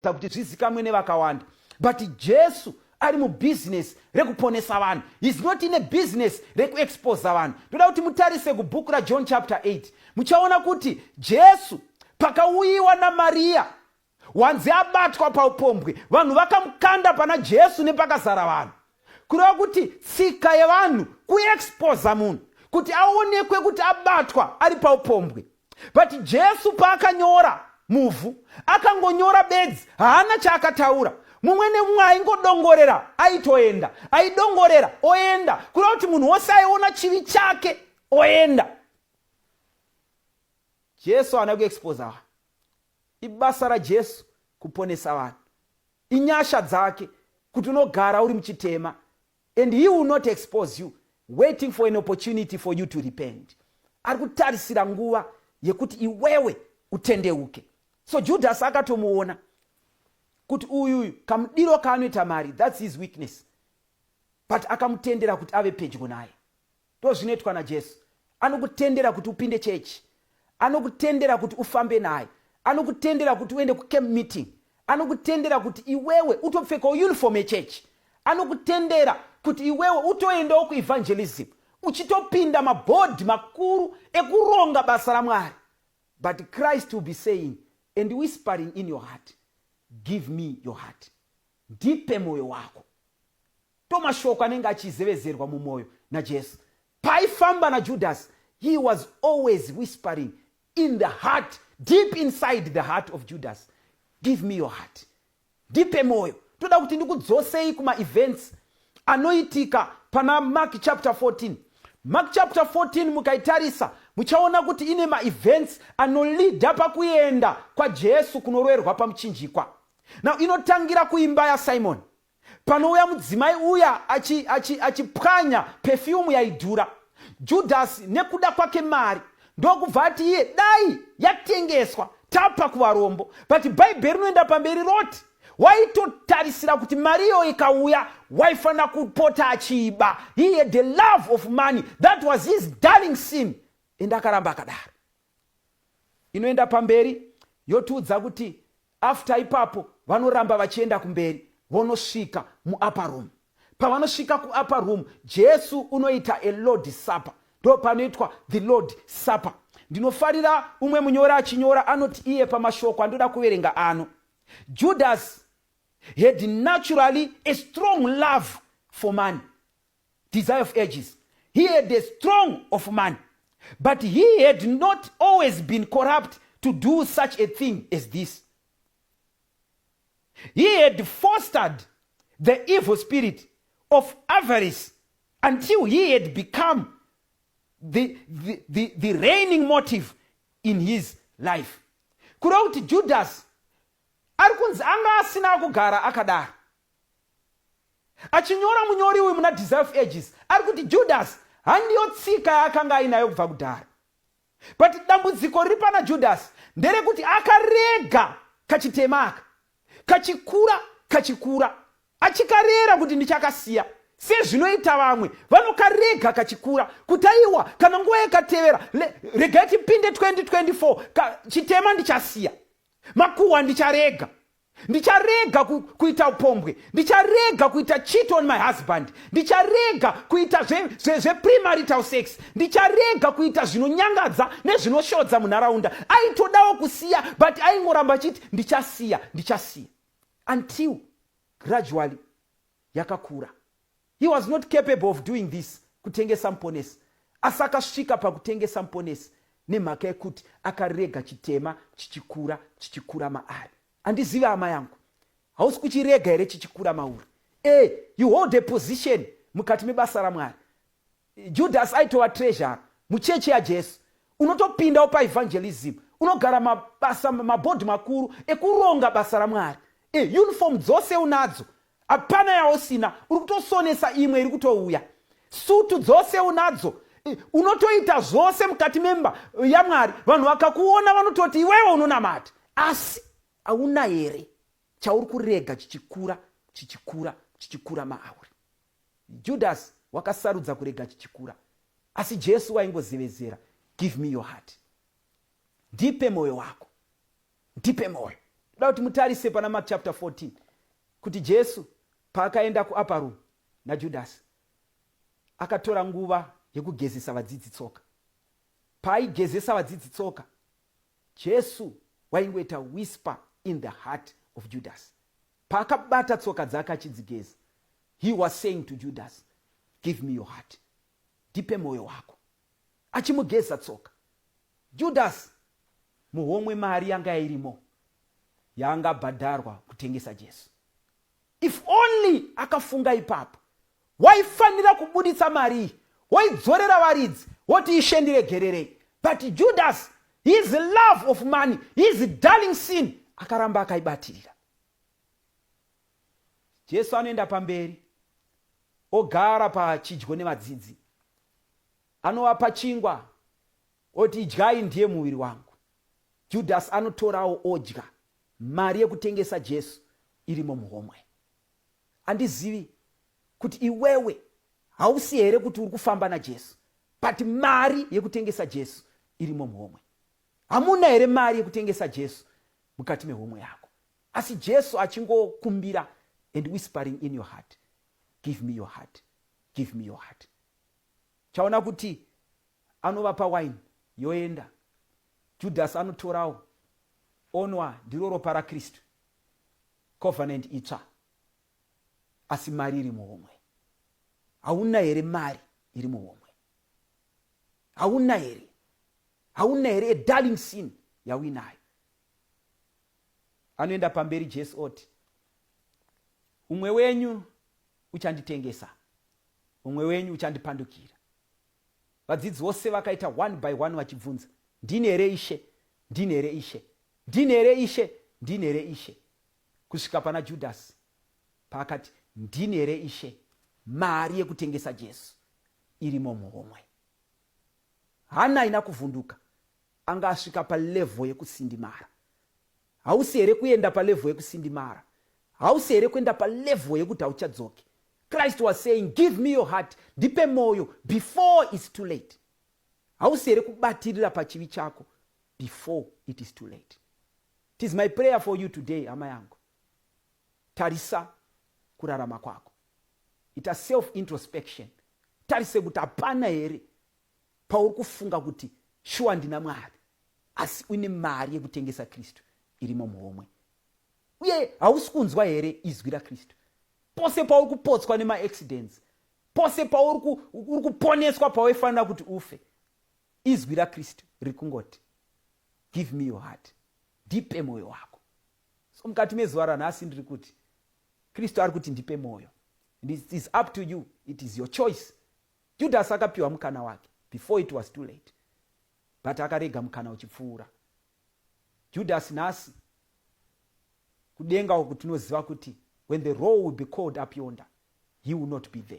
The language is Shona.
kuti zvizikamwe nevakawanda. But Jesu ari mubusiness rekuponesa vanhu. He's not in a business rekuexpose vanhu. Ndoda kuti mutarise kubhuku raJohn chapter 8. Muchaona kuti Jesu pakauyiwa naMaria, wanzi abatwa paupombwe, vanhu vakamukanda pana Jesu nepakazara vanhu. Kureva kuti tsika yevanhu kuexposa munhu kuti aonekwe kuti abatwa ari paupombwe. But Jesu paakanyora muvhu, akangonyora bedzi, haana chaakataura. Mumwe nemumwe aingodongorera aitoenda, aidongorera oenda, kureva kuti munhu wose aiona chivi chake oenda. Jesu haana kuexposa vanhu. Ibasa raJesu kuponesa vanhu. Inyasha dzake kuti unogara uri muchitema, and he will not expose you, waiting for an opportunity for you to repent. Ari kutarisira nguva yekuti iwewe utendeuke. So Judas akatomuona kuti uyu kamudiro kaanoita mari, that's his weakness, but akamutendera kuti ave pedyo naye. Ndozvinoitwa naJesu. Anokutendera kuti upinde chechi, anokutendera kuti ufambe naye, anokutendera kuti uende kucamp meeting, anokutendera kuti iwewe utopfeka uniform yechechi, anokutendera kuti iwewe utoendawo kuevangelism, uchitopinda mabhodhi makuru ekuronga basa raMwari. But Christ will be saying and whispering in your heart, give me your heart. Ndipe moyo wako. Tomashoko anenge achizevezerwa mumwoyo naJesu. Paifamba naJudas, he was always whispering in the heart, deep inside the heart of Judas, give me your heart. Ndipe moyo. Toda kuti ndikudzosei kuma events anoitika pana Mark chapter 14. Mark chapter 14 mukaitarisa, muchaona kuti ine ma-events anolida pakuenda kwa Jesu kunoroverwa pamuchinjikwa. Now inotangira kuimba ya Simon. Panouya mudzimai uya achipwanya perfume yaidhura. Judas nekuda kwake mari ndokubva ati iye dai yatengeswa tapa kuvarombo. But Bible rinoenda pamberi roti waitotarisira kuti mariyo ikauya waifana kupota achiiba. He had the love of money. That was his darling sin. And akaramba akadaro. Inoenda pamberi yotiudza kuti after ipapo vanoramba vachienda kumberi, vonosvika muupper room. Pavanosvika kuupper room, Jesu unoita a Lord Supper. Ndo panoitwa the Lord Supper. Ndinofarira umwe munyora achinyora anoti iye pamashoko andoda kuverenga ano. Judas had naturally a strong love for money, desire of ages. He had a strong of money, but he had not always been corrupt to do such a thing as this. He had fostered the evil spirit of avarice until he had become the reigning motive in his life. Kurauti Judas arikunzi anga asina kugara akadaro. Achinyora munyori uyu muna desire of ages arikuti Judas handiyo tsika yakanga ainayo kubva kudhara. But dambudziko riri pana Judas nderekuti akarega kachitemaka, kachikura achikarera kuti ndichakasiya. Sezvinoita vamwe vanokarega kachikura kuti aiwa kana nguva yakatevera regai tipinde 2024 chitema ndichasiya, makuhwa ndicharega kuita upombwe, ndicharega kuita cheat on my husband, ndicharega kuita premarital sex, ndicharega kuita zvinonyangadza nezvinoshodza munharaunda. Aitodawo kusiya, but aingoramba chiti ndichasiya until gradually yakakura. He was not capable of doing this, kutengesa muponesi. Asi akasvika pakutengesa muponesi nemhaka yekuti akarega chitema chichikura maari. Handizivi hama yangu, hausi kuchirega here chichikura mauri. You hold a position mukati mebasa raMwari. Judas aitova treasure muchechi yaJesu. Unotopindawo paevangelism, unogara mabasa mabhodhi makuru ekuronga basa raMwari. Uniform dzose unadzo, hapana yausina, uri kutosonesa imwe iri kutouya. Sutu dzose unadzo, unotoita zvose mukati memba yaMwari. Vanhu vakakuona vanototi iwewe unonamata, asi hauna here chauri kurega chichikura mauri. Judas wakasarudza kurega chichikura, asi Jesu waingozevezera, give me your heart. Ndipe moyo wako, ndipe moyo. da kuti mutarise pana Mark chapter 14 kuti Jesu paakaenda kuupper room naJudhasi akatora nguva yekugezesa vadzidzi tsoka. Paaigezesa vadzidzi tsoka, Jesu waingoita whisper in the heart of Judas. Paakabata tsoka dzake achidzigeza, he was saying to Judas, give me your heart, ndipe moyo wako, achimugeza tsoka. Judas muhomwe mari yanga irimo yanga bhadharwa kutengesa Jesu. If only akafunga ipapo, waifanira kubuditsa mari, waidzorera varidzi, woti ishendire gererei. But Judas, his love of money, his darling sin, akaramba akaibatirira. Jesu anoenda pamberi, ogara pachidyo nevadzidzi, anovapa chingwa, oti idyai ndiye muviri wangu. Judas anotorawo odya, mari yekutengesa Jesu irimo muhomwe. Handizivi kuti iwewe hausi here kuti uri kufamba naJesu, but mari yekutengesa Jesu irimo muhomwe. Hamuna here mari yekutengesa Jesu mukati mehomwe yako. Asi Jesu achingokumbira and whispering in your heart, give me your heart, give me your heart. Chaona kuti anovapa wine yoenda, Judas anotorawo, onwa ndiro ropa raKristu, covenant itsva, asi mari iri muhomwe. Hauna here mari iri muhomwe? Hauna here? Hauna here a darling sin yawinayo? Anoenda pamberi Jesu oti, umwe wenyu uchanditengesa, umwe wenyu uchandipandukira. Vadzidzi vose vakaita one by one vachibvunza, ndini here Ishe, ndini here Ishe, ndini here Ishe, ndini here Ishe. Kusvika pana Judasi paakati, ndini here Ishe, mari yekutengesa Jesu irimo muhomwe. Hana ina kuvhunduka, anga asvika palevo yekusindimara. Hausi here kuenda palevo yekusindimara, hausi here kuenda palevo yekuti hauchadzoki. Christ was saying, give me your heart, ndipe moyo before it's too late. Hausi here kubatirira pachivi chako before it is too late. It is my prayer for you today, hama yangu. Tarisa kurarama kwako. Ita self-introspection. Tarise kuti hapana here pauri kufunga kuti shuwa ndina Mwari, asi une mari yekutengesa Kristu irimo muhomwe. Uye hausi kunzwa here izwi raKristu. Pose pauri kupotswa nema-accidents, pose pauri kuponeswa pawaifanira kuti ufe, izwi raKristu riri kungoti, give me your heart, ndipe moyo wako. So mukati mezuva ranhasi ndiri kuti Kristu ari kuti ndipe moyo. And it is up to you, it is your choice. Judas akapiwa mukana wake before it was too late, but akarega mukana uchipfuura. Judas nhasi kudenga uku tinoziva kuti when the roll will be called up yonder, he will not be there.